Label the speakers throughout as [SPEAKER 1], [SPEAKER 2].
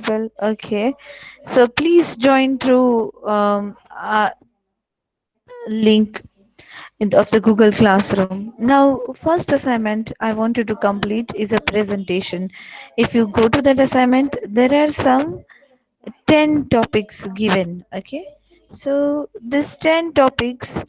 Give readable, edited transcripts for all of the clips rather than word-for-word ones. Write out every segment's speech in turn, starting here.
[SPEAKER 1] well. Okay. So please join through link of the Google Classroom. Now, first assignment I want you to complete is a presentation. If you go to that assignment, there are some 10 topics given. Okay. So this 10 topics,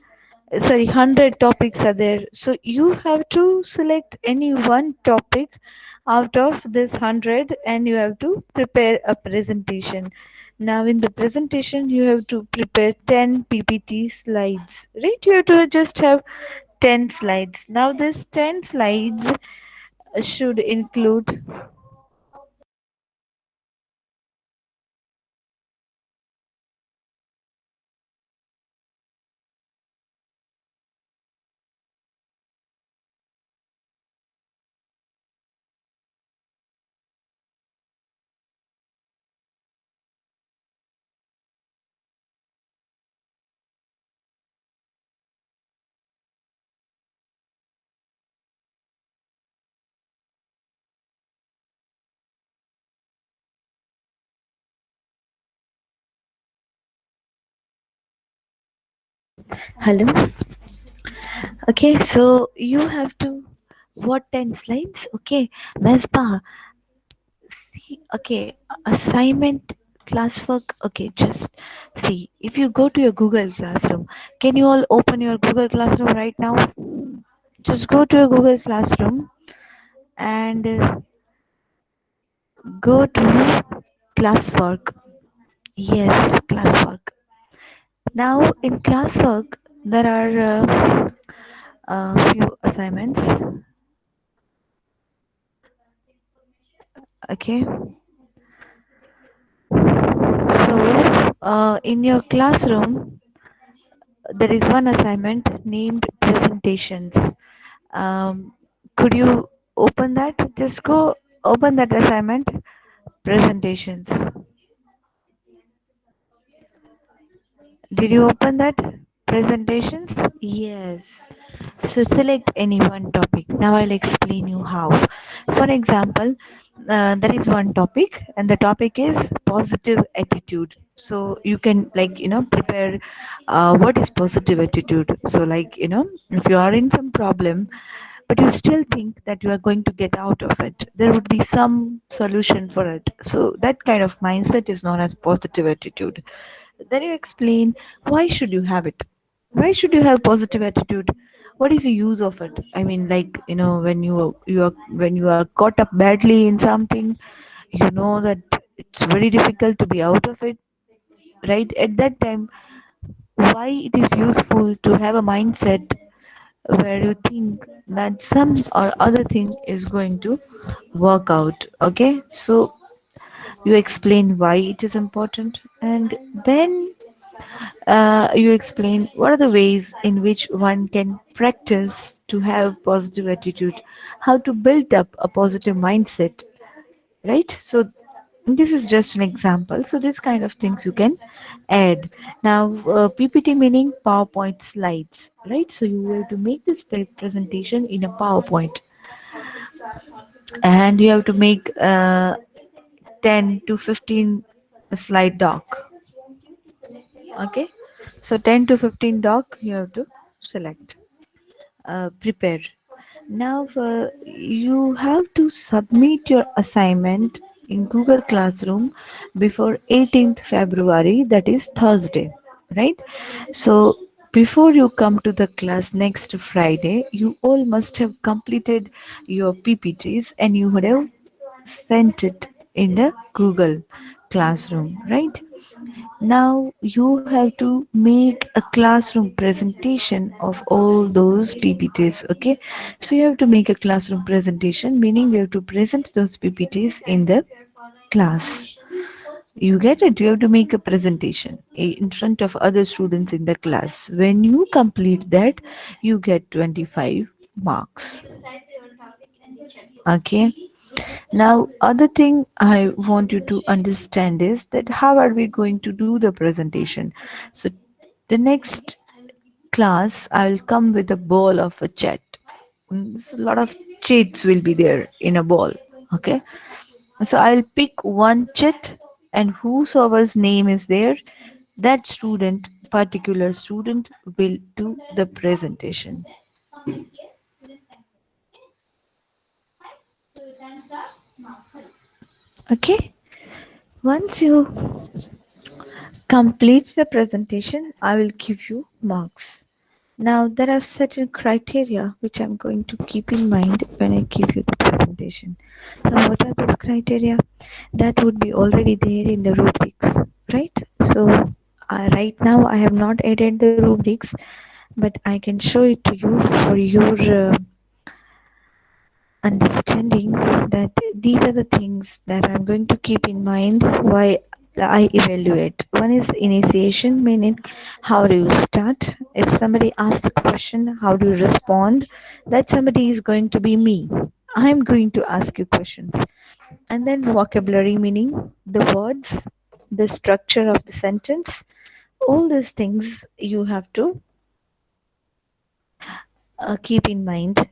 [SPEAKER 1] sorry, 100 topics are there, so you have to select any one topic out of this 100 and you have to prepare a presentation. Now in the presentation you have to prepare 10 ppt slides, right? You have to just have 10 slides. Now this 10 slides should include. Hello. Okay, so you have to, what, 10 slides? Okay, Mesba, see, okay, assignment, classwork. Okay, just see. If you go to your Google Classroom, can you all open your Google Classroom right now? Just go to your Google Classroom and go to classwork. Yes, classwork. Now in classwork, there are a few assignments. Okay, so in your classroom, there is one assignment named presentations. Um, could you open that? Just go open that assignment, presentations. Did you open that? Presentations? Yes. So select any one topic. Now I'll explain you how. For example, there is one topic and the topic is positive attitude. So you can, like, prepare what is positive attitude. So, like, if you are in some problem but you still think that you are going to get out of it, there would be some solution for it. So that kind of mindset is known as positive attitude. Then you explain why should you have it, why should you have positive attitude, what is the use of it. I mean, like, when you are caught up badly in something, you know that it's very difficult to be out of it, right? At that time, why it is useful to have a mindset where you think that some or other thing is going to work out. Okay, so you explain why it is important, and then you explain what are the ways in which one can practice to have positive attitude, how to build up a positive mindset, right? So this is just an example. So this kind of things you can add. Now, PPT meaning PowerPoint slides, right? So you have to make this presentation in a PowerPoint, and you have to make 10 to 15 slide doc. Okay, so 10 to 15 doc you have to select, prepare. Now, you have to submit your assignment in Google Classroom before 18th February, that is Thursday, right? So, before you come to the class next Friday, you all must have completed your PPTs and you would have sent it in the Google Classroom, right? Now you have to make a classroom presentation of all those PPTs. Okay, so you have to make a classroom presentation, meaning you have to present those PPTs in the class. You get it? You have to make a presentation in front of other students in the class. When you complete that, you get 25 marks. Okay. Now, other thing I want you to understand is that how are we going to do the presentation? So, the next class, I'll come with a ball of a chat. A lot of chats will be there in a ball. Okay. So, I'll pick one chat and whosoever's name is there, that student, particular student, will do the presentation. Okay, once you complete the presentation, I will give you marks. Now, there are certain criteria which I'm going to keep in mind when I give you the presentation. Now, what are those criteria? That would be already there in the rubrics, right? So, right now I have not added the rubrics, but I can show it to you for your understanding that these are the things that I'm going to keep in mind why I evaluate. One is initiation, meaning how do you start? If somebody asks a question, how do you respond? That somebody is going to be me. I'm going to ask you questions. And then vocabulary, meaning the words, the structure of the sentence, all these things you have to keep in mind,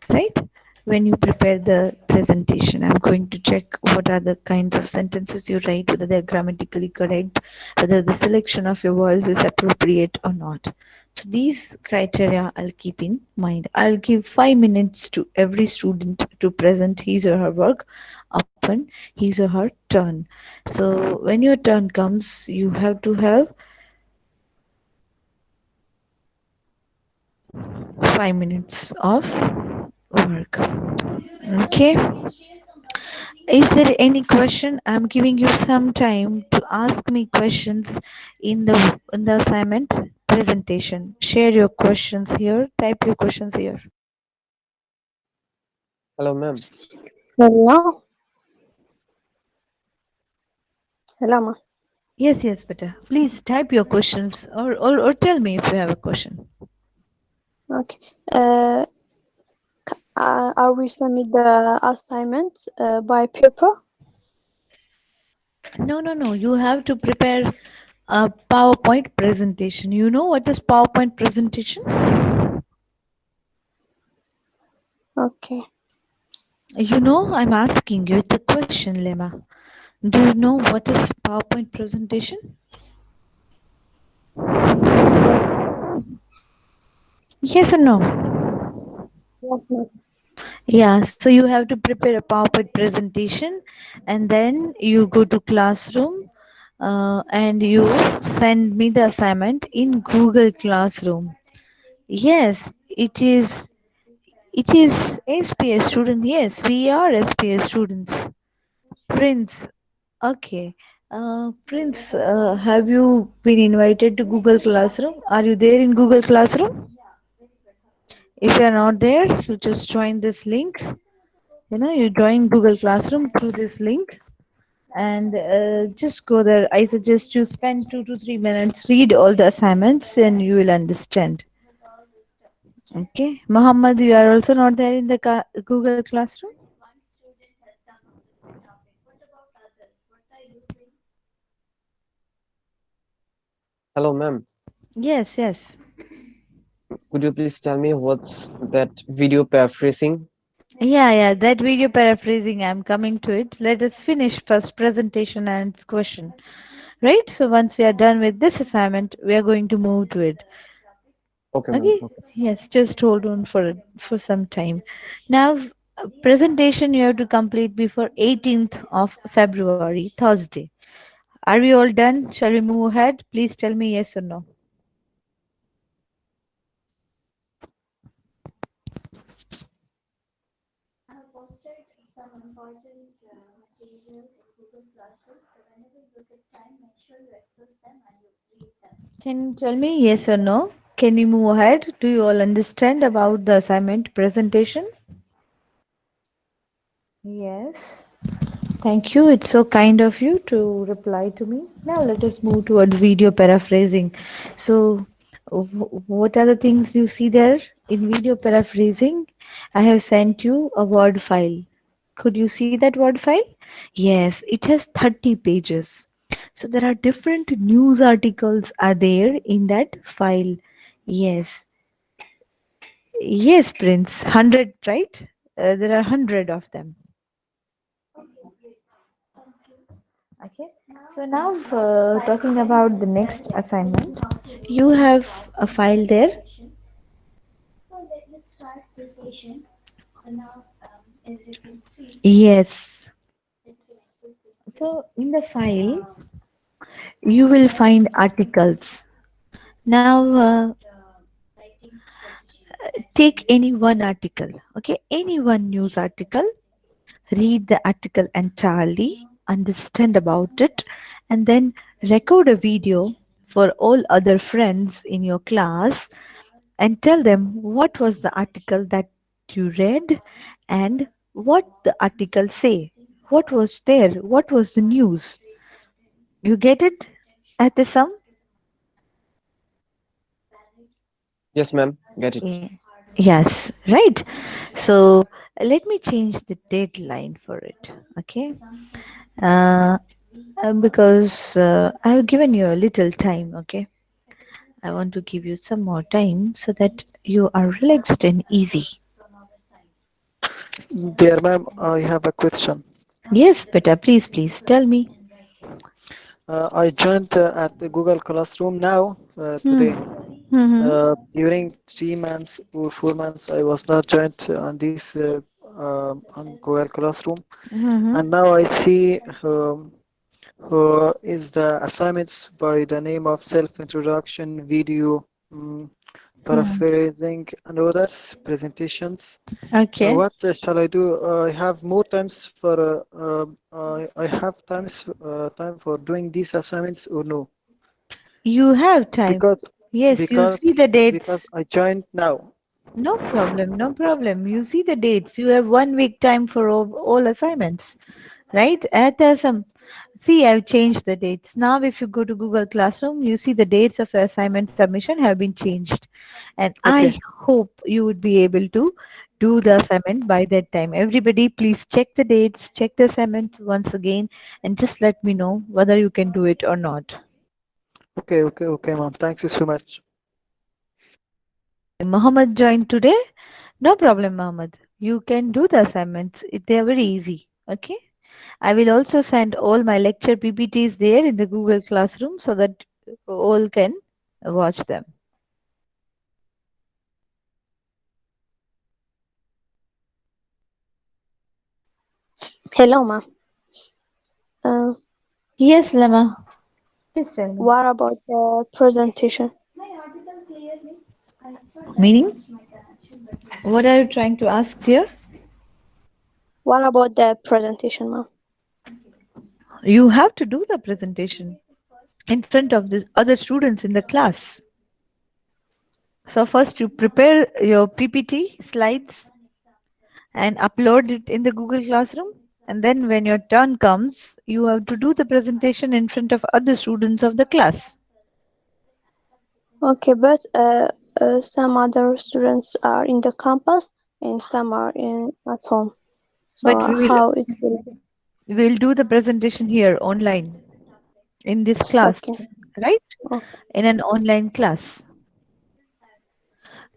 [SPEAKER 1] right? When you prepare the presentation, I'm going to check what are the kinds of sentences you write, whether they're grammatically correct, whether the selection of your words is appropriate or not. So these criteria I'll keep in mind. I'll give 5 minutes to every student to present his or her work upon his or her turn. So when your turn comes, you have to have 5 minutes of work. Okay. Is there any question? I'm giving you some time to ask me questions in the assignment presentation. Share your questions here. Type your questions here.
[SPEAKER 2] Hello, ma'am.
[SPEAKER 3] Hello, hello, ma.
[SPEAKER 1] Yes, yes, better. Please type your questions or tell me if you have a question.
[SPEAKER 3] Okay. Are we submit the assignment by paper?
[SPEAKER 1] No, no, no. You have to prepare a PowerPoint presentation. You know what is PowerPoint presentation?
[SPEAKER 3] Okay.
[SPEAKER 1] You know, I'm asking you the question, Lema. Do you know what is PowerPoint presentation?
[SPEAKER 3] Yes,
[SPEAKER 1] Yes or no?
[SPEAKER 3] yes, ma'am.
[SPEAKER 1] Yeah, so you have to prepare a PowerPoint presentation and then you go to classroom and you send me the assignment in Google Classroom. Yes, it is SPS student. Yes, we are SPS students. Prince. Okay. Prince, have you been invited to Google Classroom? Are you there in Google Classroom? If you are not there, you just join this link. You join Google Classroom through this link and just go there. I suggest you spend 2 to 3 minutes, read all the assignments, and you will understand. Okay. Muhammad, you are also not there in the Google Classroom?
[SPEAKER 2] Hello, ma'am.
[SPEAKER 1] Yes, yes.
[SPEAKER 2] Could you please tell me what's that video paraphrasing?
[SPEAKER 1] Yeah, that video paraphrasing, I'm coming to it. Let us finish first presentation and its question. Right? So once we are done with this assignment, we are going to move to it.
[SPEAKER 2] Okay, ma'am.
[SPEAKER 1] Okay?
[SPEAKER 2] Okay.
[SPEAKER 1] Yes, just hold on for some time. Now, presentation you have to complete before 18th of February, Thursday. Are we all done? Shall we move ahead? Please tell me yes or no. Can you tell me yes or no? Can we move ahead? Do you all understand about the assignment presentation? Yes. Thank you. It's so kind of you to reply to me. Now let us move towards video paraphrasing. So, what are the things you see there in video paraphrasing? I have sent you a Word file. Could you see that Word file? Yes, it has 30 pages. So there are different news articles are there in that file. Yes. Yes, Prince. 100, right? There are 100 of them. Okay. So now, talking about the next assignment, you have a file there. Yes. So in the file, you will find articles. Now, take any one article, okay? Any one news article. Read the article entirely, understand about it, and then record a video for all other friends in your class and tell them what was the article that you read and what the article say. What was there? What was the news? You get it at the sum?
[SPEAKER 2] Yes, ma'am. Get it.
[SPEAKER 1] Yeah. Yes, right. So let me change the deadline for it. Okay. Uh, because I've given you a little time. Okay. I want to give you some more time so that you are relaxed and easy.
[SPEAKER 4] Dear ma'am, I have a question.
[SPEAKER 1] Yes, Beta, please tell me.
[SPEAKER 4] I joined at the Google Classroom now
[SPEAKER 1] Hmm.
[SPEAKER 4] today.
[SPEAKER 1] Mm-hmm.
[SPEAKER 4] During 3 months or 4 months, I was not joined on this on Google Classroom,
[SPEAKER 1] Mm-hmm.
[SPEAKER 4] and now I see who is the assignments by the name of self-introduction, video,
[SPEAKER 1] Hmm.
[SPEAKER 4] paraphrasing, and others presentations.
[SPEAKER 1] Okay.
[SPEAKER 4] What shall I do? I have more times for I have time for doing these assignments or no?
[SPEAKER 1] You have time.
[SPEAKER 4] Because
[SPEAKER 1] Yes, you see the
[SPEAKER 4] because
[SPEAKER 1] dates.
[SPEAKER 4] I joined now.
[SPEAKER 1] No problem, no problem. You see the dates. You have 1 week time for all assignments, right? At some, see, I've changed the dates. Now, if you go to Google Classroom, you see the dates of your assignment submission have been changed. And I
[SPEAKER 4] Okay,
[SPEAKER 1] hope you would be able to do the assignment by that time. Everybody, please check the dates, check the assignment once again, and just let me know whether you can do it or not.
[SPEAKER 4] okay, ma'am. Thanks you so much.
[SPEAKER 1] Mohammed joined today. No problem, Mohammed. You can do the assignments. They are very easy. Okay. I will also send all my lecture PPTs there in the Google Classroom so that all can watch them.
[SPEAKER 3] Hello, ma. Uh,
[SPEAKER 1] Yes, Lama. Please tell me.
[SPEAKER 3] what about the presentation?
[SPEAKER 1] Meaning? What are you trying to ask here?
[SPEAKER 3] What about the presentation, ma?
[SPEAKER 1] You have to do the presentation in front of the other students in the class. So first you prepare your PPT slides and upload it in the Google Classroom. And then when your turn comes, you have to do the presentation in front of other students of the class.
[SPEAKER 3] Okay, but some other students are in the campus and some are in at home.
[SPEAKER 1] But
[SPEAKER 3] So
[SPEAKER 1] we will
[SPEAKER 3] how it will be?
[SPEAKER 1] we'll do the presentation here online in this class,
[SPEAKER 3] Okay,
[SPEAKER 1] right?
[SPEAKER 3] okay,
[SPEAKER 1] In an online class.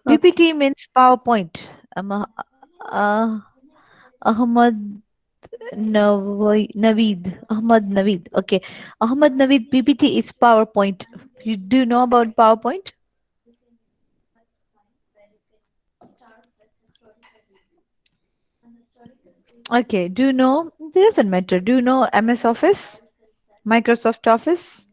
[SPEAKER 3] okay.
[SPEAKER 1] PPT means PowerPoint. Uh, Ahmad Naveed. Ahmad Naveed. Okay. Ahmad Naveed PPT is PowerPoint. You do know about PowerPoint? Okay. Do you know? It doesn't matter. Do you know MS Office? Microsoft Office?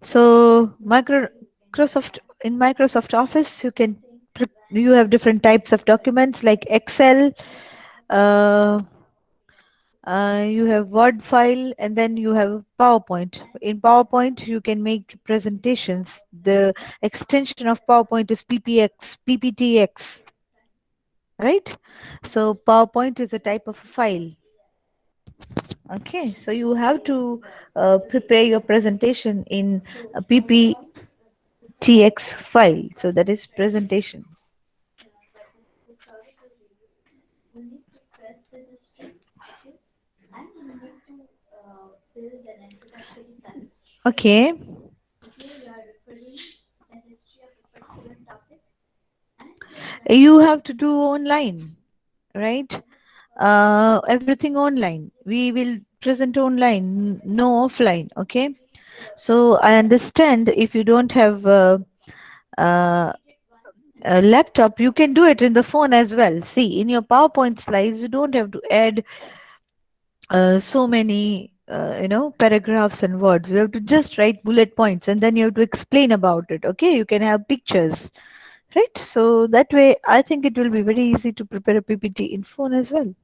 [SPEAKER 1] So Microsoft in Microsoft Office you have different types of documents like Excel, uh, you have Word file, and then you have PowerPoint. In PowerPoint, you can make presentations. The extension of PowerPoint is PPX, PPTX, right? So PowerPoint is a type of a file. Okay, so you have to prepare your presentation in a PPTX file. So that is presentation. Okay, you have to do online, right? Everything online. We will present online, no offline. Okay. So I understand if you don't have uh, a laptop, you can do it in the phone as well. See, in your PowerPoint slides, you don't have to add so many paragraphs and words. You have to just write bullet points and then you have to explain about it. Okay, you can have pictures, right? So that way I think it will be very easy to prepare a PPT in phone as well.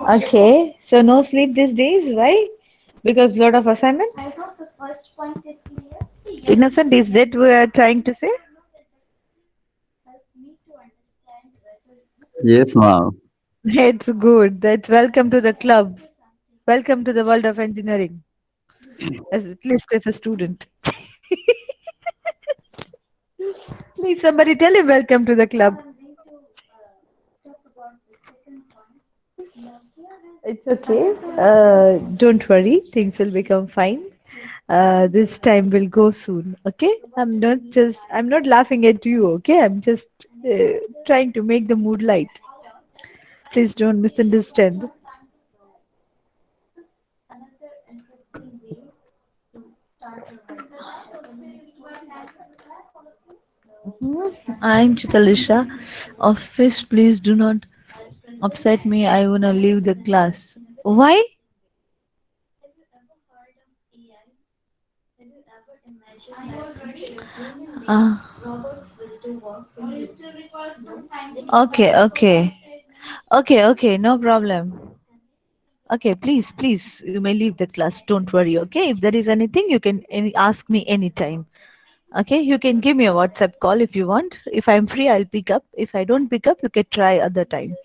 [SPEAKER 1] Okay, so no sleep these days. Why? Because lot of assignments. Innocent, is that we are trying to say?
[SPEAKER 5] Yes, ma'am.
[SPEAKER 1] It's good. That's welcome to the club. Welcome to the world of engineering. As at least as a student. Please, somebody tell him welcome to the club. It's okay. Don't worry. Things will become fine. This time will go soon. Okay. I'm not laughing at you. Okay. I'm just trying to make the mood light. Please don't misunderstand. I'm Chitalisha. Office, please do not upset me. I wanna leave the class. Why? Uh, okay. Okay, no problem. Okay, please, you may leave the class. Don't worry, okay? If there is anything, you can ask me anytime. Okay, you can give me a WhatsApp call if you want. If I'm free, I'll pick up. If I don't pick up, you can try other time.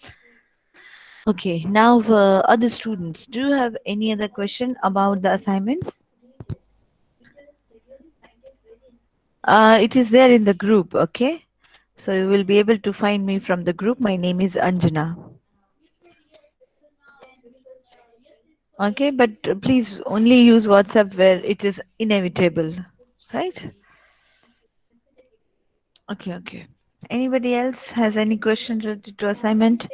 [SPEAKER 1] Okay, now other students, do you have any other question about the assignments? It is there in the group, okay? So you will be able to find me from the group. My name is Anjana. Okay, but please only use WhatsApp where it is inevitable, right? Okay. Anybody else has any question related to assignment?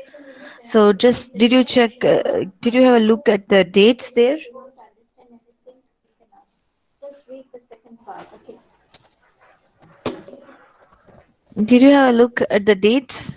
[SPEAKER 1] So just did you check? Did you have a look at the dates there? Did you have a look at the dates?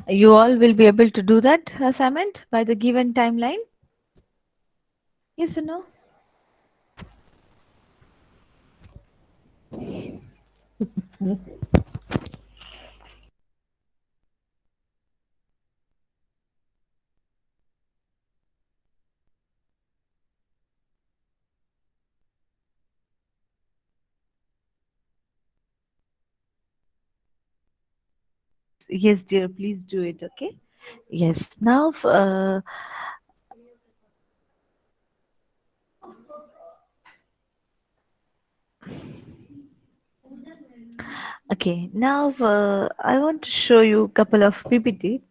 [SPEAKER 1] You all will be able to do that assignment by the given timeline? Yes or no? Yes, dear, please do it. Okay. Yes. Now, okay. Now, I want to show you a couple of PPTs.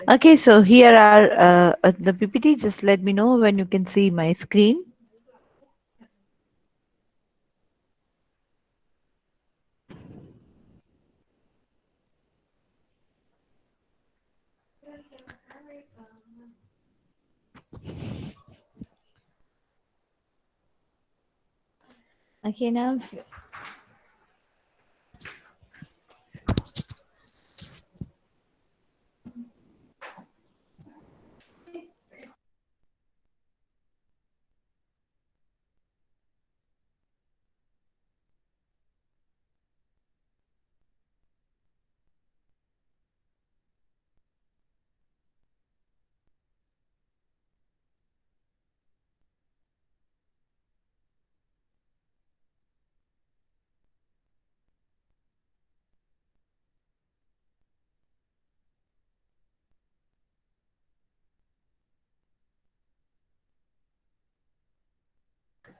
[SPEAKER 1] Okay, so here are the PPT. Just let me know when you can see my screen. Okay, now.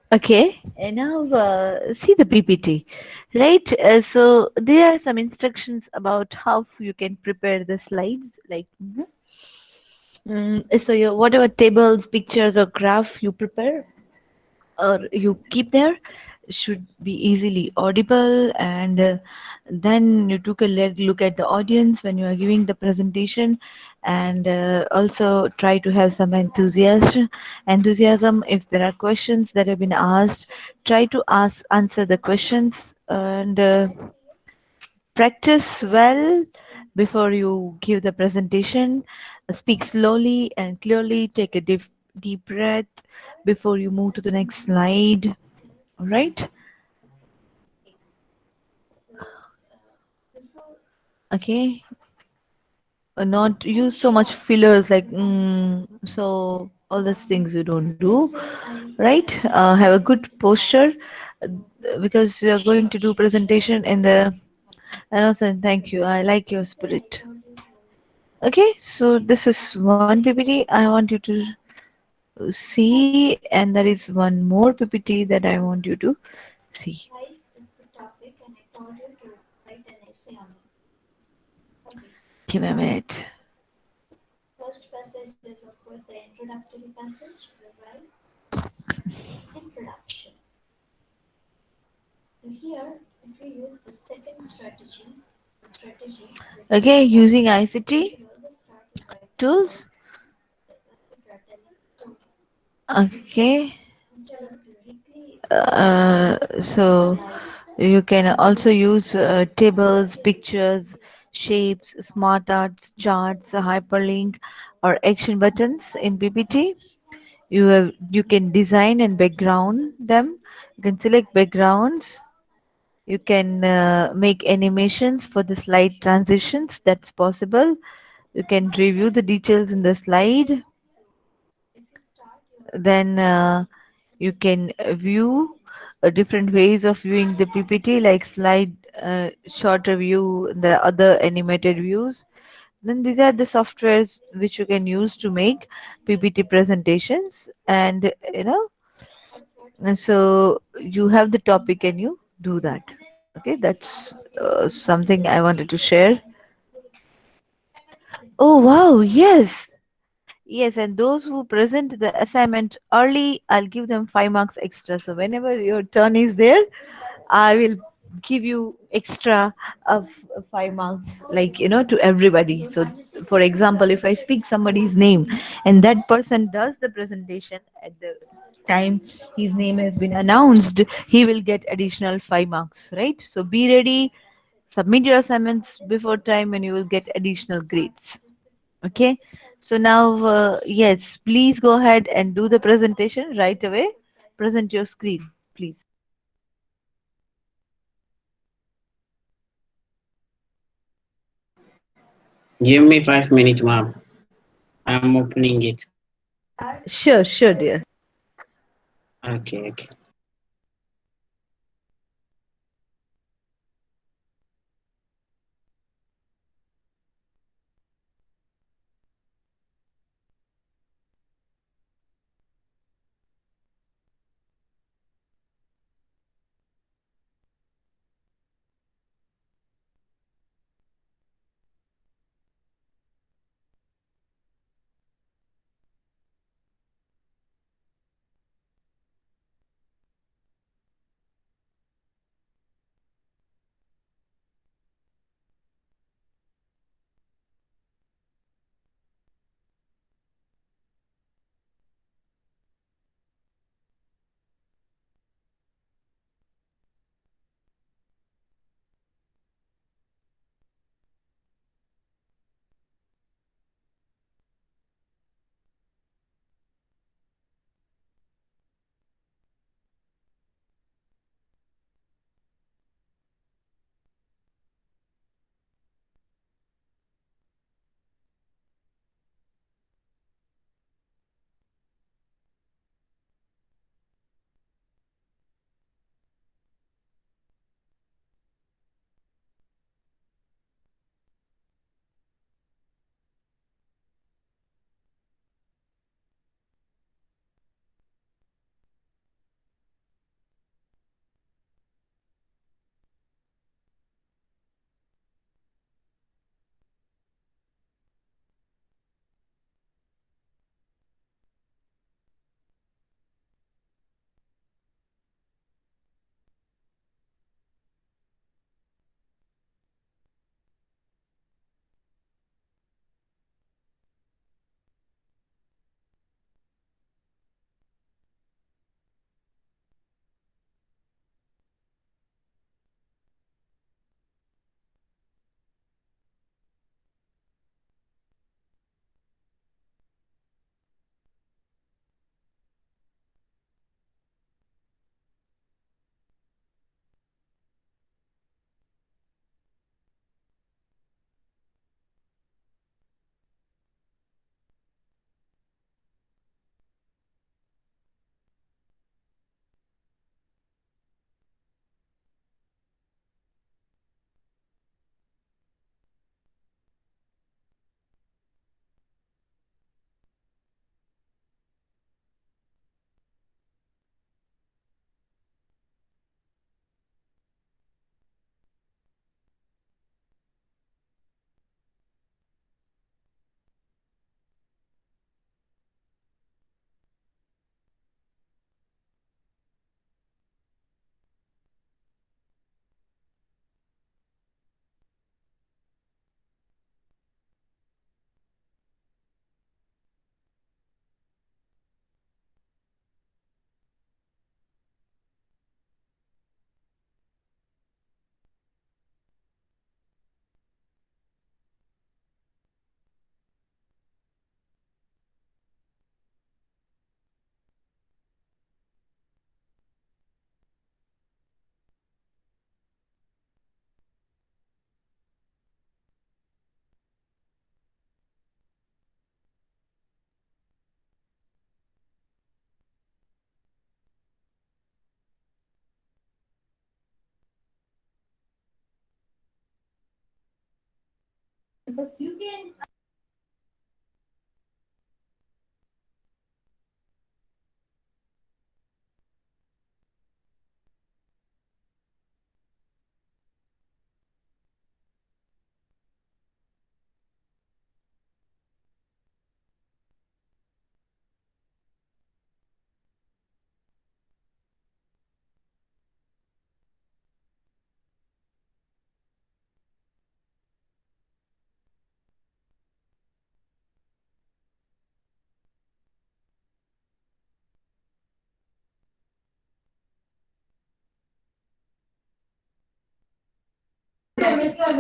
[SPEAKER 1] Okay, and now see the PPT, right? So there are some instructions about how you can prepare the slides, like so your whatever tables, pictures, or graph you prepare or you keep there should be easily audible, and then you took a look at the audience when you are giving the presentation, and also try to have some enthusiasm. If there are questions that have been asked, try to answer the questions, and practice well before you give the presentation. Speak slowly and clearly. Take a deep breath before you move to the next slide. All right. Okay. Not use so much fillers like so all those things you don't do, right? Have a good posture, uh, because you're going to do presentation in the. And also, thank you. I like your spirit. Okay, so this is one PPT I want you to see, and there is one more PPT that I want you to see. Give me a minute. Okay, using ICT tools. Okay. So you can also use tables, pictures, shapes, smart arts, charts, hyperlink, or action buttons in PPT. You can design and background them. You can select backgrounds. You can make animations for the slide transitions. That's possible. You can review the details in the slide. Then you can view different ways of viewing the PPT, like slide, shorter view. There are other animated views. Then these are the softwares which you can use to make PPT presentations, and and so you have the topic and you do that. Okay, that's something I wanted to share. Oh wow, yes. Yes, and those who present the assignment early, I'll give them 5 marks extra. So whenever your turn is there, I will give you extra of 5 marks, like to everybody. So, for example, if I speak somebody's name and that person does the presentation at the time his name has been announced, he will get additional 5 marks, right? So be ready, submit your assignments before time, and you will get additional grades. Okay, so now, yes, please go ahead and do the presentation right away. Present your screen, please.
[SPEAKER 5] Give me 5 minutes, ma'am. I'm opening it.
[SPEAKER 1] Sure, sure, dear.
[SPEAKER 5] Okay, okay.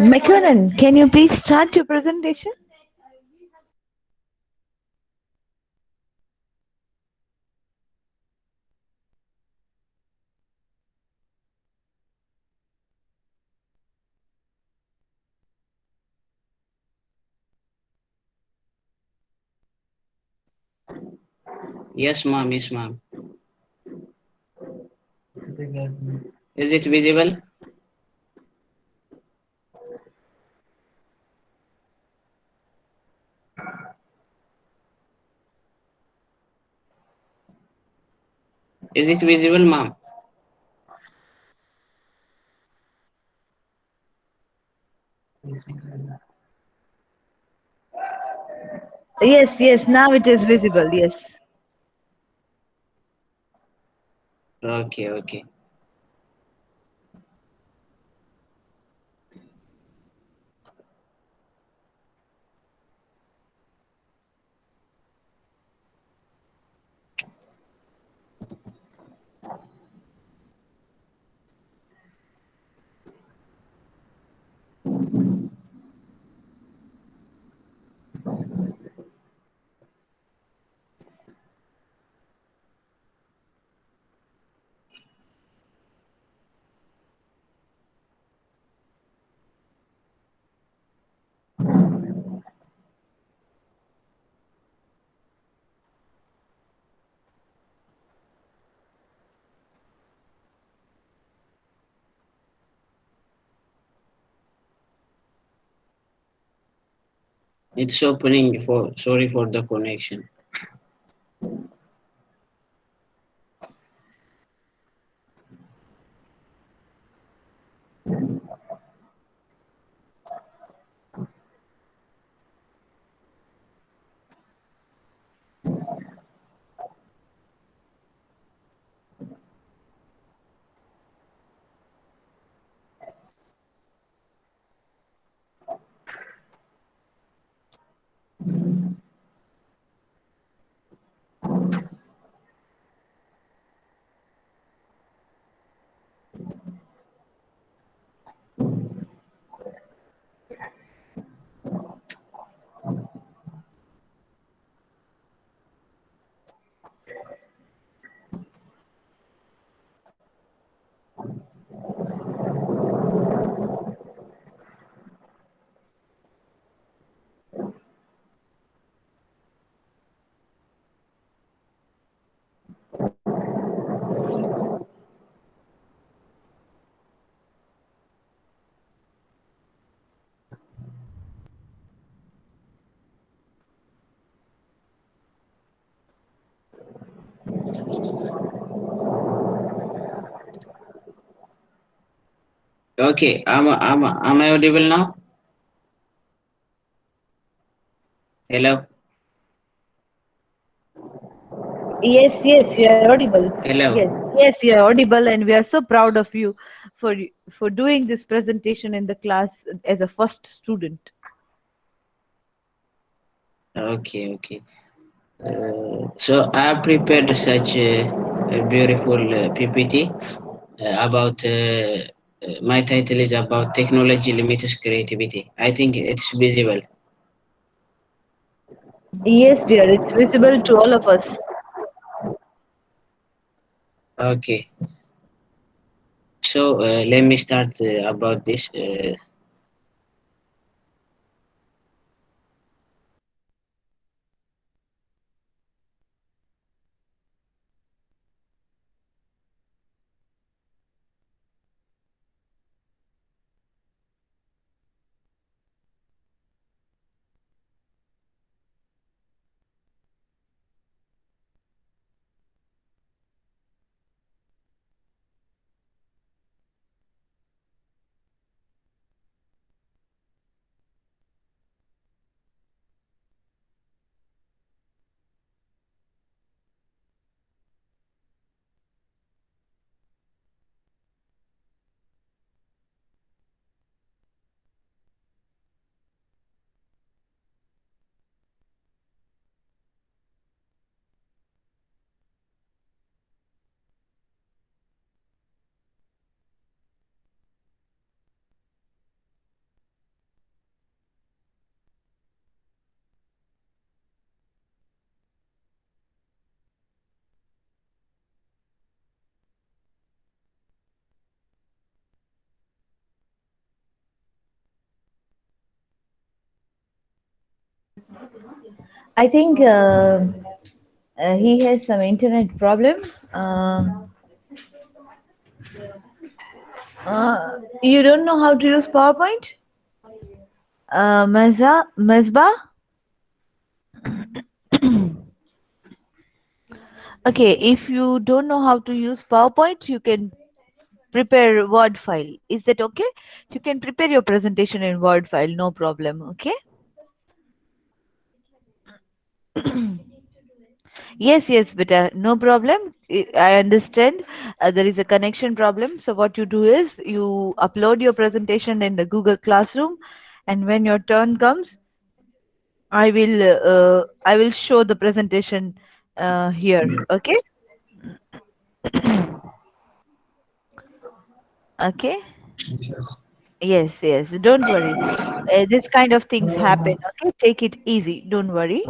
[SPEAKER 1] McKinnon, can you please start your presentation?
[SPEAKER 5] Yes, ma'am. Yes, ma'am. Is it visible? Is it visible, ma'am?
[SPEAKER 1] Yes, yes, now it is visible. Yes.
[SPEAKER 5] Okay, okay. It's opening for. Sorry for the connection. Okay. Am I audible now? Hello.
[SPEAKER 1] Yes, yes, you are audible.
[SPEAKER 5] Hello.
[SPEAKER 1] Yes, yes, you are audible, and we are so proud of you for for doing this presentation in the class as a first student.
[SPEAKER 5] Okay, okay. So I have prepared such a beautiful PPT about. My title is about technology limits creativity. I think it's visible.
[SPEAKER 1] Yes, dear, it's visible to all of us.
[SPEAKER 5] Okay. So let me start about this.
[SPEAKER 1] I think He has some internet problem. You don't know how to use PowerPoint? Mesbah? Okay, if you don't know how to use PowerPoint, you can prepare Word file. Is that okay? You can prepare your presentation in Word file, no problem. Okay. Yes, yes, but no problem. I understand there is a connection problem. So what you do is you upload your presentation in the Google Classroom, and when your turn comes, I will show the presentation here. Okay. Okay. Yes, yes. Don't worry. This kind of things happen. Okay. Take it easy. Don't worry.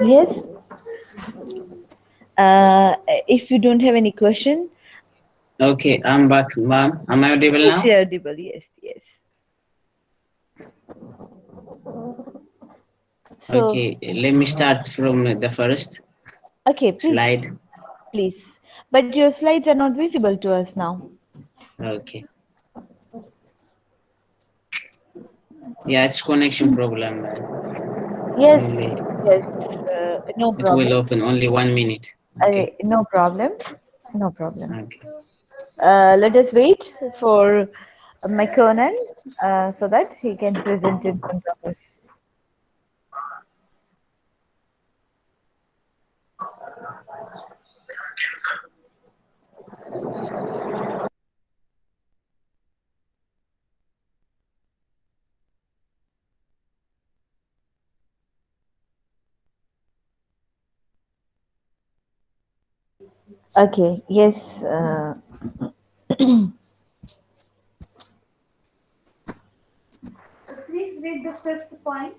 [SPEAKER 1] Yes. If you don't have any question,
[SPEAKER 5] Okay, I'm back, ma'am. Am I audible
[SPEAKER 1] yes,
[SPEAKER 5] now?
[SPEAKER 1] you're audible. Yes, yes. So,
[SPEAKER 5] Okay, let me start from the first
[SPEAKER 1] okay, please,
[SPEAKER 5] slide.
[SPEAKER 1] please. But your slides are not visible to us now.
[SPEAKER 5] Okay. Yeah, it's connection problem.
[SPEAKER 1] Yes,
[SPEAKER 5] Only
[SPEAKER 1] yes, no
[SPEAKER 5] it will
[SPEAKER 1] problem.
[SPEAKER 5] open only 1 minute. Okay.
[SPEAKER 1] No problem. No problem.
[SPEAKER 5] Okay.
[SPEAKER 1] Let us wait for McConan so that he can present in front of us. Okay, yes. Please read the fifth point.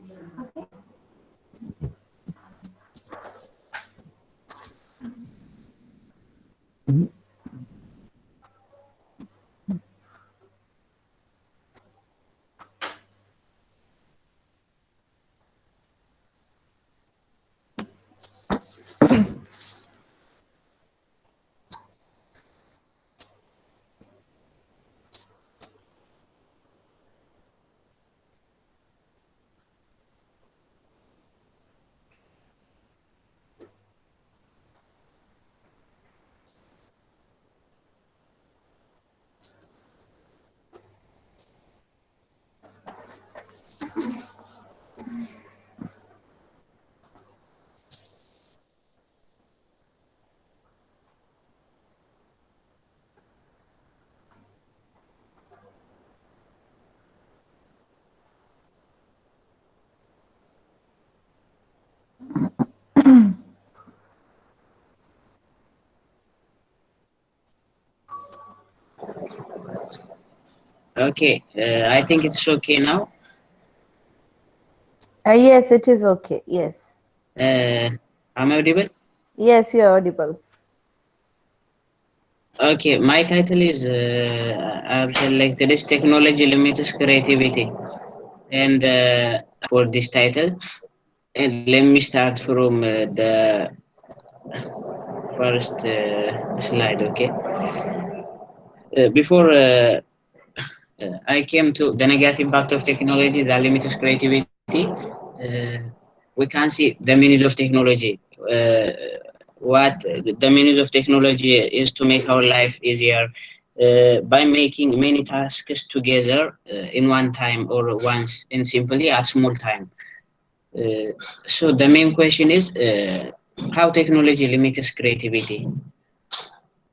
[SPEAKER 5] Okay. I think it's okay now.
[SPEAKER 1] Yes, it is okay. Yes.
[SPEAKER 5] Am I audible?
[SPEAKER 1] Yes, you are audible.
[SPEAKER 5] Okay. My title is I've selected is technology limits creativity, and for this title, and let me start from the first slide. Okay. Before I came to the negative impact of technology that limits creativity. We can see the meanings of technology. What the meanings of technology is to make our life easier by making many tasks together in one time or once and simply at small time. So the main question is how technology limits creativity.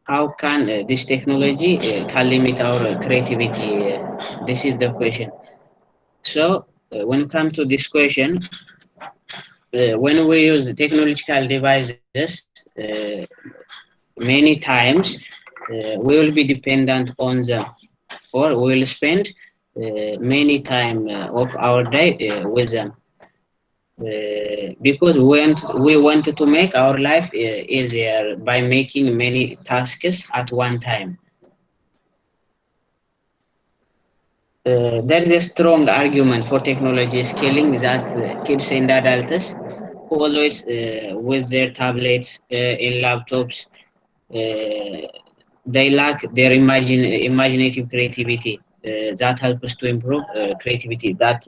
[SPEAKER 5] how can this technology can limit our creativity? This is the question. So when it comes to this question, when we use technological devices, many times we will be dependent on them, or we will spend many time of our day with them. Because we want to make our life easier by making many tasks at one time. There is a strong argument for technology scaling that kids and adults who always with their tablets and laptops, they lack their imaginative creativity that helps to improve creativity. That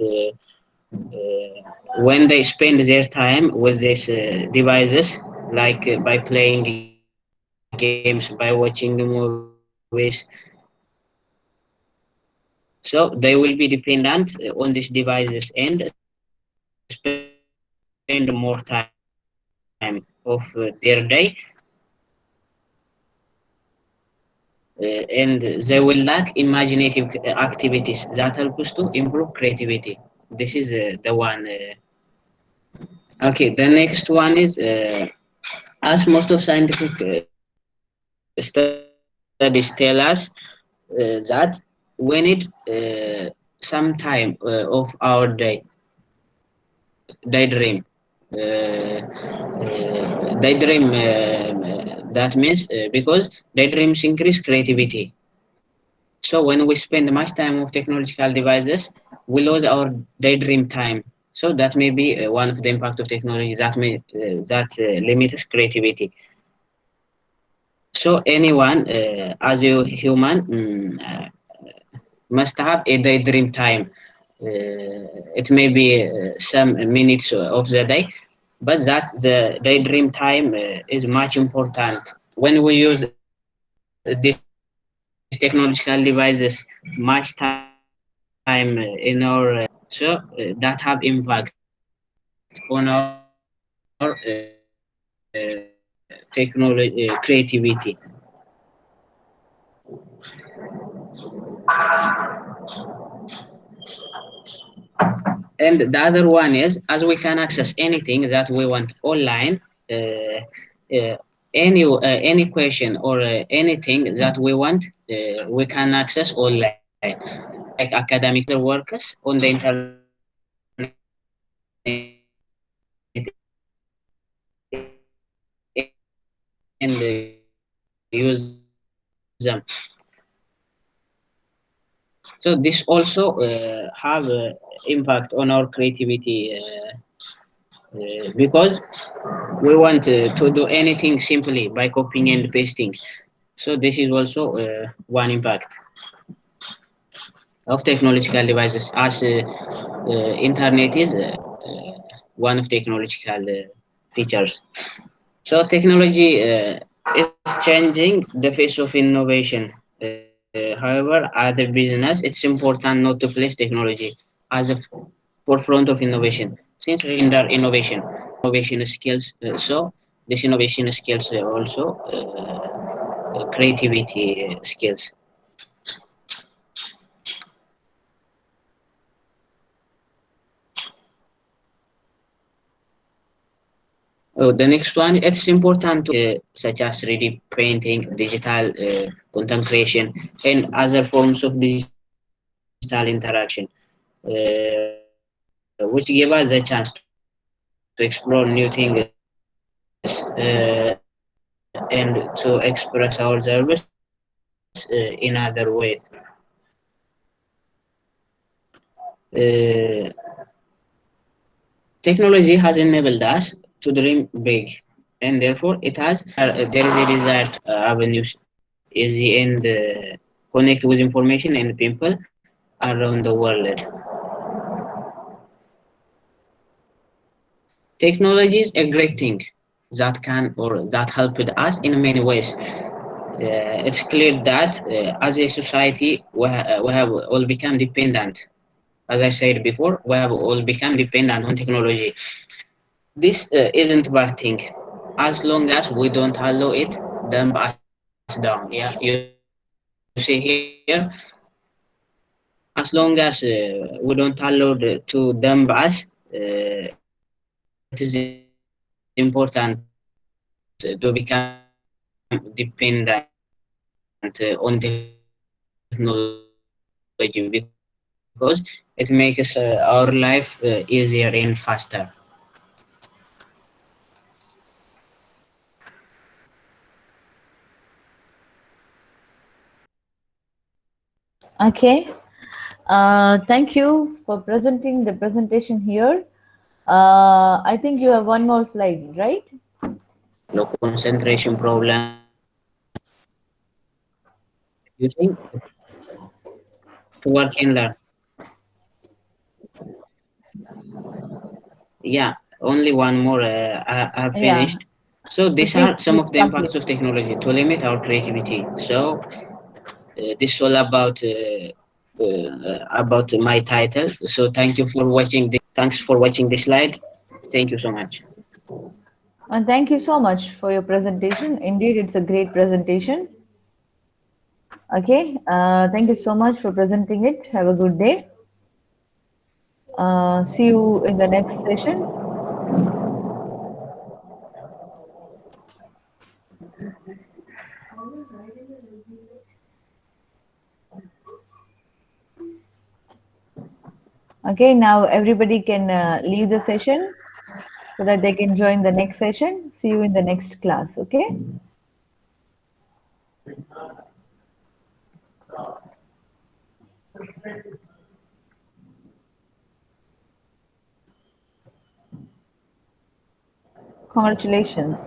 [SPEAKER 5] when they spend their time with these devices, like by playing games, by watching movies, so they will be dependent on these devices and spend more time of their day and they will lack imaginative activities that help us to improve creativity. This is the one. Okay, the next one is as most of scientific studies tell us that we need some time of our day daydream. Daydream that means because daydreams increase creativity. So when we spend much time of technological devices, we lose our daydream time. So that may be one of the impact of technology that may limits creativity. So anyone as a human must have a daydream time. It may be some minutes of the day, but that the daydream time is much important. When we use these technological devices much time in our so that have impact on our technology creativity. And the other one is, as we can access anything that we want online, any question or anything that we want, we can access online, like academic workers on the internet and use them. So this also have impact on our creativity because we want to do anything simply by copying and pasting. So this is also one impact of technological devices, as internet is one of technological features. So technology is changing the face of innovation. However, other business, it's important not to place technology as a forefront of innovation, since render innovation skills. So this innovation skills also creativity skills. Oh, the next one, it's important to such as 3D printing, digital content creation, and other forms of digital interaction, which give us the chance to explore new things and to express our service in other ways. Uh, Technology has enabled us to dream big, and therefore there is a desire to avenues easy and connect with information and people around the world. Technology is a great thing that can or that helped us in many ways. It's clear that as a society we have all become dependent. As I said before, we have all become dependent on technology. This isn't bad thing, as long as we don't allow it dump us out. down. Yeah, you see here, as long as we don't allow to dump us, it is important to become dependent on technology because it makes our life easier and faster.
[SPEAKER 1] Okay. Thank you for presenting the presentation here. I think you have one more slide, right?
[SPEAKER 5] No concentration problem using to work and learn. Yeah, only one more. I have
[SPEAKER 1] Yeah.
[SPEAKER 5] finished. So
[SPEAKER 1] So
[SPEAKER 5] these
[SPEAKER 1] please,
[SPEAKER 5] are some
[SPEAKER 1] please
[SPEAKER 5] of the
[SPEAKER 1] complete.
[SPEAKER 5] impacts of technology to limit our creativity. So this is all about my title. So thank you for watching. Thanks for watching this slide. Thank you so much.
[SPEAKER 1] And thank you so much for your presentation. Indeed, it's a great presentation. Okay. Thank you so much for presenting it. Have a good day. See you in the next session. Okay. Now everybody can leave the session so that they can join the next session. See you in the next class. Okay. Congratulations.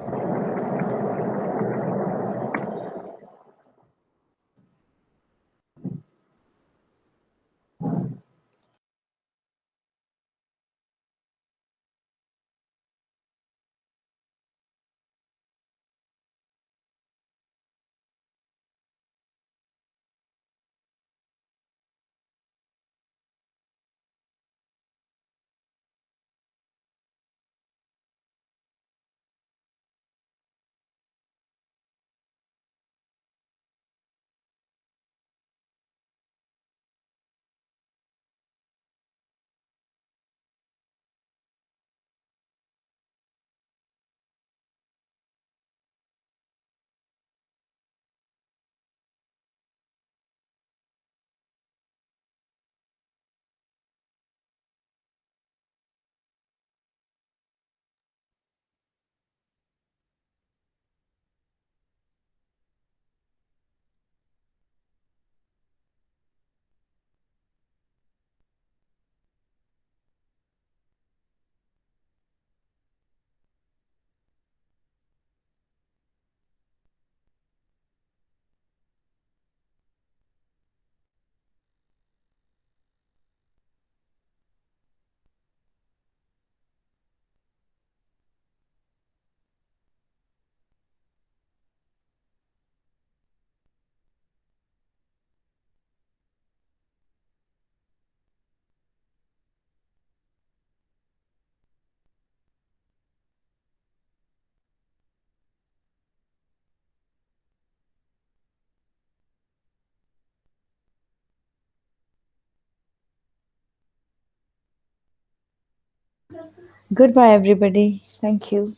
[SPEAKER 1] Goodbye, everybody. Thank you.